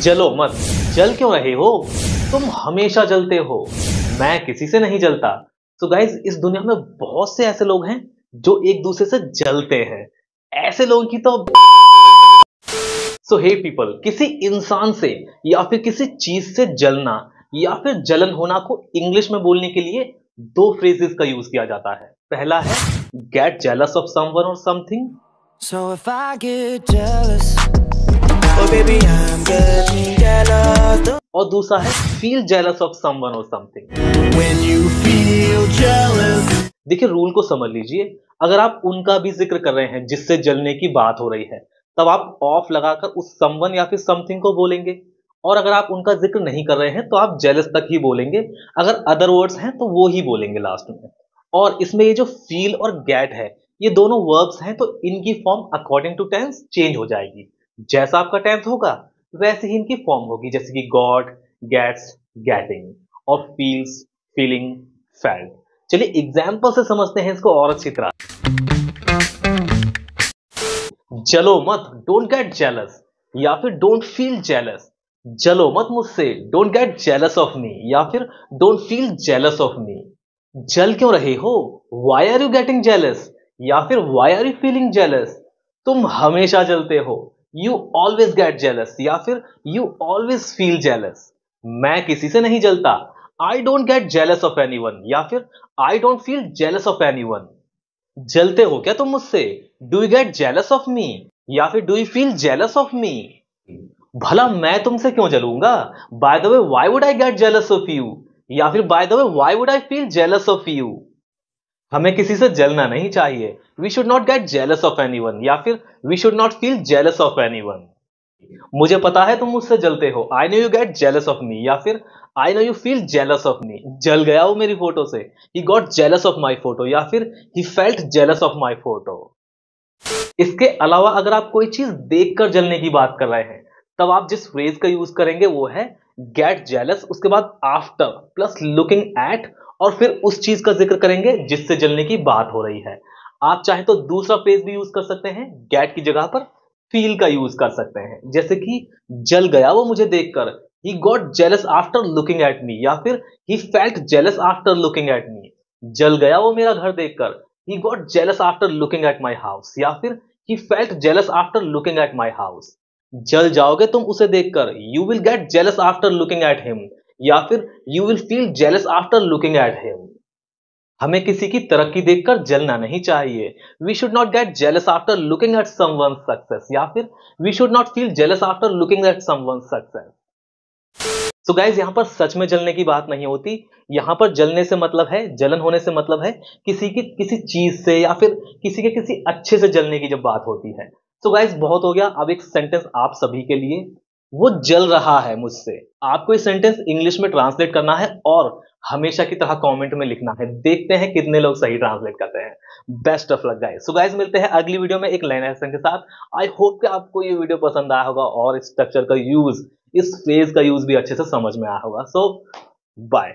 जलो मत, जल क्यों रहे हो? तुम हमेशा जलते हो, मैं किसी से नहीं जलता। तो गाइज इस दुनिया में बहुत से ऐसे लोग हैं जो एक दूसरे से जलते हैं। ऐसे लोगों की तो सो हे पीपल, किसी इंसान से या फिर किसी चीज से जलना या फिर जलन होना को इंग्लिश में बोलने के लिए दो फ्रेजेस का यूज किया जाता है। पहला है गेट जेलस ऑफ समवन और something. So if I get jealous, oh baby I'm getting jealous. और दूसरा है फील जेलस ऑफ समवन और something. When you feel jealous. देखिए रूल को समझ लीजिए, अगर आप उनका भी जिक्र कर रहे हैं जिससे जलने की बात हो रही है, तब आप ऑफ लगाकर उस समवन या फिर समथिंग को बोलेंगे। और अगर आप उनका जिक्र नहीं कर रहे हैं तो आप जेलस तक ही बोलेंगे। अगर अदर वर्ड्स हैं तो वो ही बोलेंगे लास्ट में। और इसमें ये जो फील और गेट है, ये दोनों वर्ब्स हैं, तो इनकी form according to tense change हो जाएगी। जैसा आपका टेंस होगा वैसे ही इनकी फॉर्म होगी, जैसे कि गॉट, गेट्स, गेटिंग और फील्स, फीलिंग, फेल्ट। चलिए एग्जाम्पल से समझते हैं इसको और अच्छी तरह। जलो मत, डोंट गेट जेलस, या फिर डोंट फील जेलस। जलो मत मुझसे, don't get jealous of me, या फिर don't feel jealous of me. जल क्यों रहे हो? Why are you getting jealous, या फिर why are you feeling jealous. तुम हमेशा जलते हो, यू ऑलवेज गेट जेलस, या फिर यू ऑलवेज फील जेलस। मैं किसी से नहीं जलता, I don't get jealous of anyone, या फिर I don't feel jealous of anyone. जलते हो क्या तुम मुझसे? Do you get jealous of me, या फिर do you feel jealous of me. भला मैं तुमसे क्यों जलूंगा? By the way why would I get jealous of you, या फिर by the way why would I feel jealous of you. हमें किसी से जलना नहीं चाहिए। We should not get jealous of anyone, या फिर we should not feel jealous of anyone. मुझे पता है तुम मुझसे जलते हो, I know you get jealous of me, या फिर I know you feel jealous of me. जल गया वो मेरी फोटो से, he got jealous of my photo, या फिर he felt jealous of my photo. इसके अलावा अगर आप कोई चीज देखकर जलने की बात कर रहे हैं, तब आप जिस फ्रेज का यूज करेंगे वो है गेट जेलस, उसके बाद आफ्टर प्लस लुकिंग एट, और फिर उस चीज का जिक्र करेंगे जिससे जलने की बात हो रही है। आप चाहे तो दूसरा फ्रेज भी यूज कर सकते हैं, गेट की जगह पर फील का यूज कर सकते हैं, जैसे कि जल गया वो मुझे देखकर, ही got jealous after looking at me, या फिर he felt jealous after looking at me. जल गया वो मेरा घर देखकर, ही got jealous after looking at my house, या फिर he felt jealous after looking at my house. जल जाओगे तुम उसे देखकर, you will get jealous after looking at him, या फिर you will feel jealous after looking at him. हमें किसी की तरक्की देखकर जलना नहीं चाहिए। We should not get jealous after looking at someone's success, या फिर we should not feel jealous after looking at someone's success. So guys यहाँ पर सच में जलने की बात नहीं होती। यहाँ पर जलने से मतलब है, जलन होने से मतलब है किसी की किसी चीज से या फिर किसी के किसी अच्छे से जलने की जब बात होती है। सो गाइज बहुत हो गया। अब एक सेंटेंस आप सभी के लिए, वो जल रहा है मुझसे। आपको इस सेंटेंस इंग्लिश में ट्रांसलेट करना है और हमेशा की तरह कमेंट में लिखना है। देखते हैं कितने लोग सही ट्रांसलेट करते हैं। Best of luck guys. So guys मिलते हैं अगली वीडियो में एक नए लेसन के साथ। आई होप कि आपको ये वीडियो पसंद आया होगा और स्ट्रक्चर का यूज, इस फ्रेज का यूज भी अच्छे से समझ में आया होगा। सो बाय।